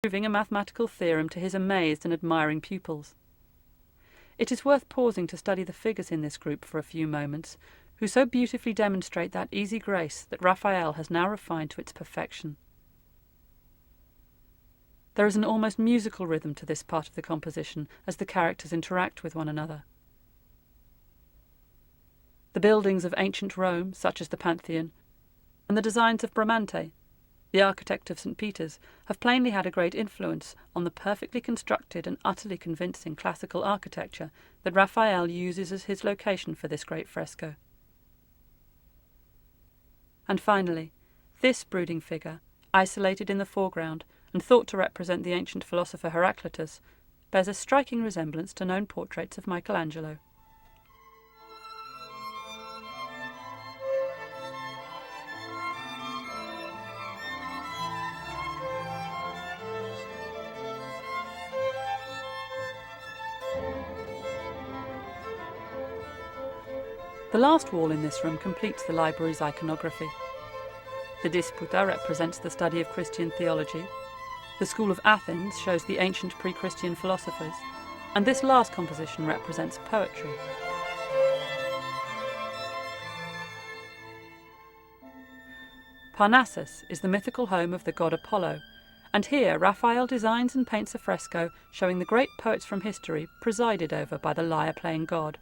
proving a mathematical theorem to his amazed and admiring pupils. It is worth pausing to study the figures in this group for a few moments, who so beautifully demonstrate that easy grace that Raphael has now refined to its perfection. There is an almost musical rhythm to this part of the composition as the characters interact with one another. The buildings of ancient Rome, such as the Pantheon, and the designs of Bramante, the architect of St. Peter's, have plainly had a great influence on the perfectly constructed and utterly convincing classical architecture that Raphael uses as his location for this great fresco. And finally, this brooding figure, isolated in the foreground and thought to represent the ancient philosopher Heraclitus, bears a striking resemblance to known portraits of Michelangelo. The last wall in this room completes the library's iconography. The Disputa represents the study of Christian theology, the School of Athens shows the ancient pre-Christian philosophers, and this last composition represents poetry. Parnassus is the mythical home of the god Apollo, and here Raphael designs and paints a fresco showing the great poets from history presided over by the lyre-playing god.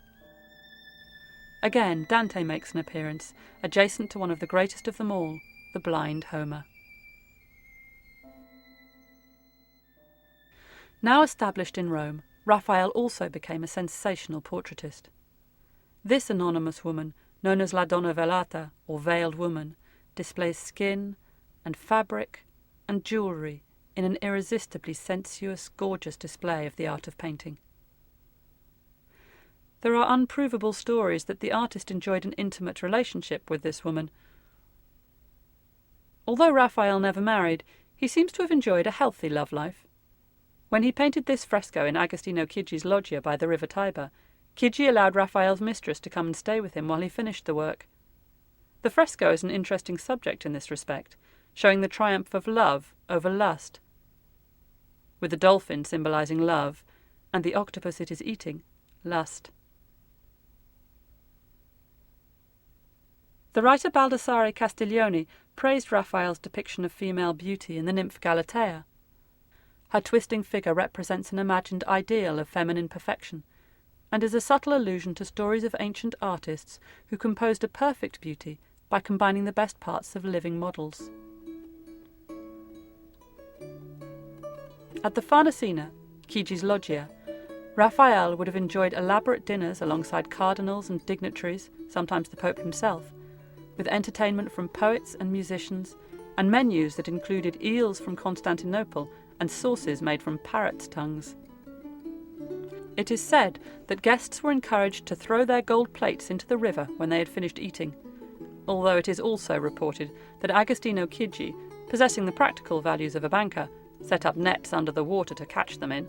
Again, Dante makes an appearance, adjacent to one of the greatest of them all, the blind Homer. Now established in Rome, Raphael also became a sensational portraitist. This anonymous woman, known as La Donna Velata, or Veiled Woman, displays skin and fabric and jewellery in an irresistibly sensuous, gorgeous display of the art of painting. There are unprovable stories that the artist enjoyed an intimate relationship with this woman. Although Raphael never married, he seems to have enjoyed a healthy love life. When he painted this fresco in Agostino Chigi loggia by the river Tiber, Chigi allowed Raphael's mistress to come and stay with him while he finished the work. The fresco is an interesting subject in this respect, showing the triumph of love over lust, with the dolphin symbolising love, and the octopus it is eating, lust. The writer Baldassare Castiglione praised Raphael's depiction of female beauty in the nymph Galatea. Her twisting figure represents an imagined ideal of feminine perfection, and is a subtle allusion to stories of ancient artists who composed a perfect beauty by combining the best parts of living models. At the Farnesina, Chigi's loggia, Raphael would have enjoyed elaborate dinners alongside cardinals and dignitaries, sometimes the Pope himself, with entertainment from poets and musicians, and menus that included eels from Constantinople and sauces made from parrots' tongues. It is said that guests were encouraged to throw their gold plates into the river when they had finished eating, although it is also reported that Agostino Chigi, possessing the practical values of a banker, set up nets under the water to catch them in.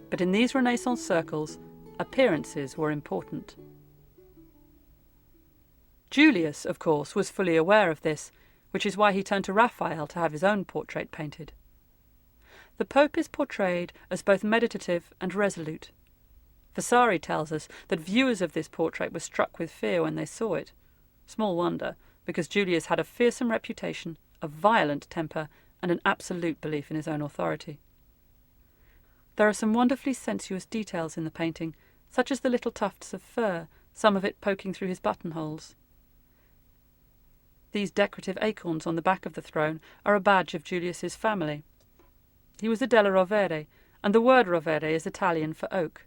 But in these Renaissance circles, appearances were important. Julius, of course, was fully aware of this, which is why he turned to Raphael to have his own portrait painted. The Pope is portrayed as both meditative and resolute. Vasari tells us that viewers of this portrait were struck with fear when they saw it. Small wonder, because Julius had a fearsome reputation, a violent temper, and an absolute belief in his own authority. There are some wonderfully sensuous details in the painting, such as the little tufts of fur, some of it poking through his buttonholes. These decorative acorns on the back of the throne are a badge of Julius's family. He was a della Rovere, and the word rovere is Italian for oak.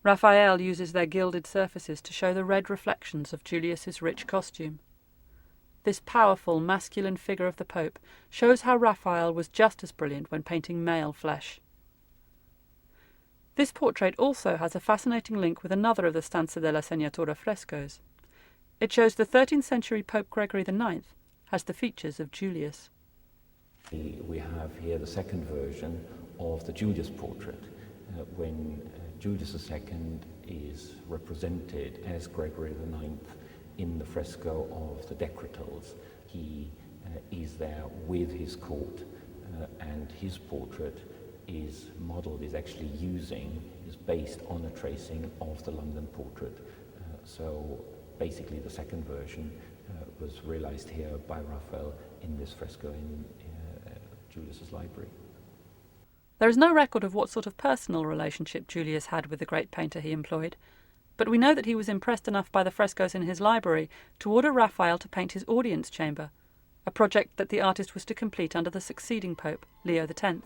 Raphael uses their gilded surfaces to show the red reflections of Julius's rich costume. This powerful, masculine figure of the Pope shows how Raphael was just as brilliant when painting male flesh. This portrait also has a fascinating link with another of the Stanza della Segnatura frescoes. It shows the 13th century Pope Gregory IX has the features of Julius. We have here the second version of the Julius portrait, when Julius II is represented as Gregory IX in the fresco of the Decretals. He is there with his court, and his portrait is actually is based on a tracing of the London portrait. So basically the second version was realized here by Raphael in this fresco in Julius's library. There is no record of what sort of personal relationship Julius had with the great painter he employed, but we know that he was impressed enough by the frescoes in his library to order Raphael to paint his audience chamber, a project that the artist was to complete under the succeeding Pope, Leo X.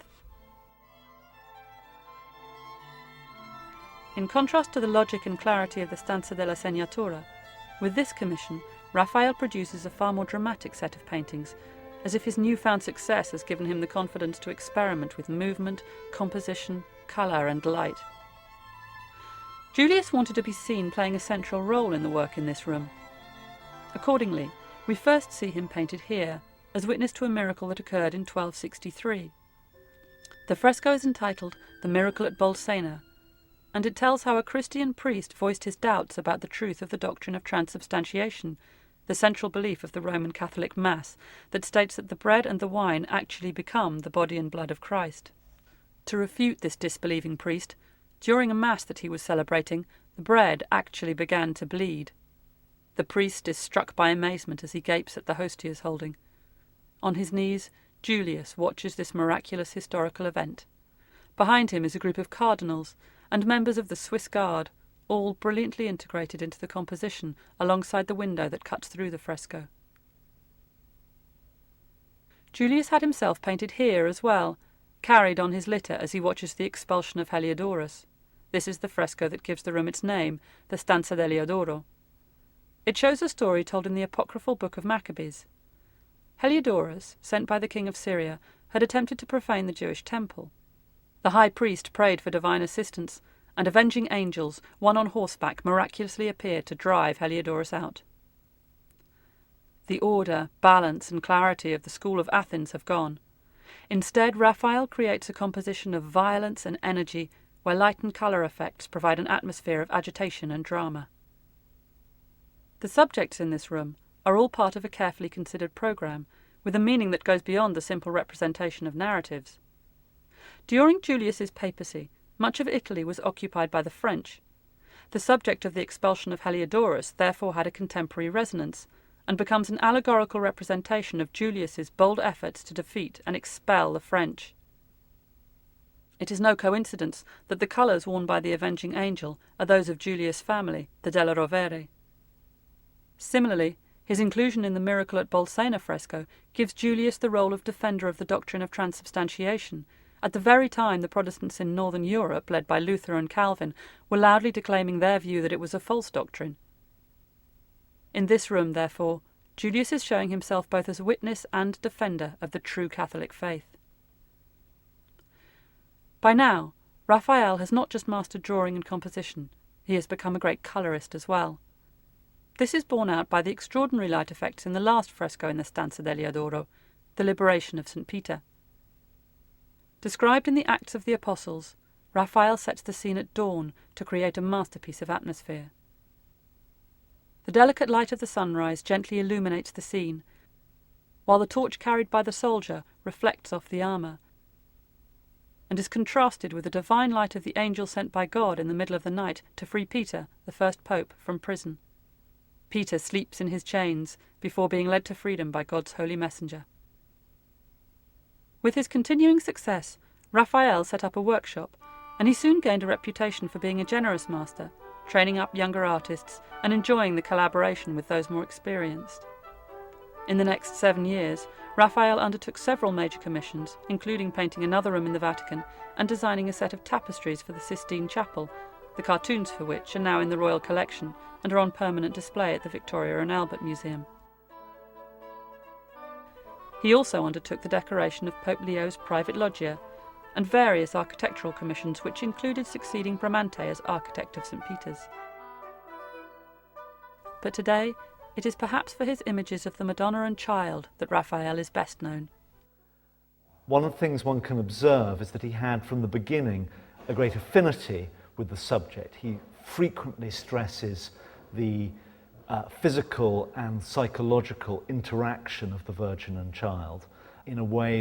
In contrast to the logic and clarity of the Stanza della Segnatura, with this commission, Raphael produces a far more dramatic set of paintings, as if his newfound success has given him the confidence to experiment with movement, composition, colour and light. Julius wanted to be seen playing a central role in the work in this room. Accordingly, we first see him painted here, as witness to a miracle that occurred in 1263. The fresco is entitled The Miracle at Bolsena, and it tells how a Christian priest voiced his doubts about the truth of the doctrine of transubstantiation, the central belief of the Roman Catholic Mass that states that the bread and the wine actually become the body and blood of Christ. To refute this disbelieving priest, during a Mass that he was celebrating, the bread actually began to bleed. The priest is struck by amazement as he gapes at the host he is holding. On his knees, Julius watches this miraculous historical event. Behind him is a group of cardinals and members of the Swiss Guard, all brilliantly integrated into the composition alongside the window that cuts through the fresco. Julius had himself painted here as well, carried on his litter as he watches the expulsion of Heliodorus. This is the fresco that gives the room its name, the Stanza dell'Eliodoro. It shows a story told in the apocryphal book of Maccabees. Heliodorus, sent by the king of Syria, had attempted to profane the Jewish temple. The high priest prayed for divine assistance, and avenging angels, one on horseback, miraculously appeared to drive Heliodorus out. The order, balance, and clarity of the school of Athens have gone. Instead, Raphael creates a composition of violence and energy, where light and colour effects provide an atmosphere of agitation and drama. The subjects in this room are all part of a carefully considered programme, with a meaning that goes beyond the simple representation of narratives. During Julius's papacy, much of Italy was occupied by the French. The subject of the expulsion of Heliodorus therefore had a contemporary resonance, and becomes an allegorical representation of Julius's bold efforts to defeat and expel the French. It is no coincidence that the colours worn by the avenging angel are those of Julius' family, the Della Rovere. Similarly, his inclusion in the Miracle at Bolsena fresco gives Julius the role of defender of the doctrine of transubstantiation, at the very time the Protestants in northern Europe, led by Luther and Calvin, were loudly declaiming their view that it was a false doctrine. In this room, therefore, Julius is showing himself both as witness and defender of the true Catholic faith. By now, Raphael has not just mastered drawing and composition, he has become a great colourist as well. This is borne out by the extraordinary light effects in the last fresco in the Stanza dell'Eliodoro, the Liberation of St. Peter. Described in the Acts of the Apostles, Raphael sets the scene at dawn to create a masterpiece of atmosphere. The delicate light of the sunrise gently illuminates the scene, while the torch carried by the soldier reflects off the armour, and is contrasted with the divine light of the angel sent by God in the middle of the night to free Peter, the first pope, from prison. Peter sleeps in his chains before being led to freedom by God's holy messenger. With his continuing success, Raphael set up a workshop, and he soon gained a reputation for being a generous master, training up younger artists and enjoying the collaboration with those more experienced. In the next 7 years, Raphael undertook several major commissions, including painting another room in the Vatican and designing a set of tapestries for the Sistine Chapel, the cartoons for which are now in the Royal Collection and are on permanent display at the Victoria and Albert Museum. He also undertook the decoration of Pope Leo's private loggia and various architectural commissions which included succeeding Bramante as architect of St. Peter's. But today, it is perhaps for his images of the Madonna and Child that Raphael is best known. One of the things one can observe is that he had from the beginning a great affinity with the subject. He frequently stresses the physical and psychological interaction of the Virgin and Child in a way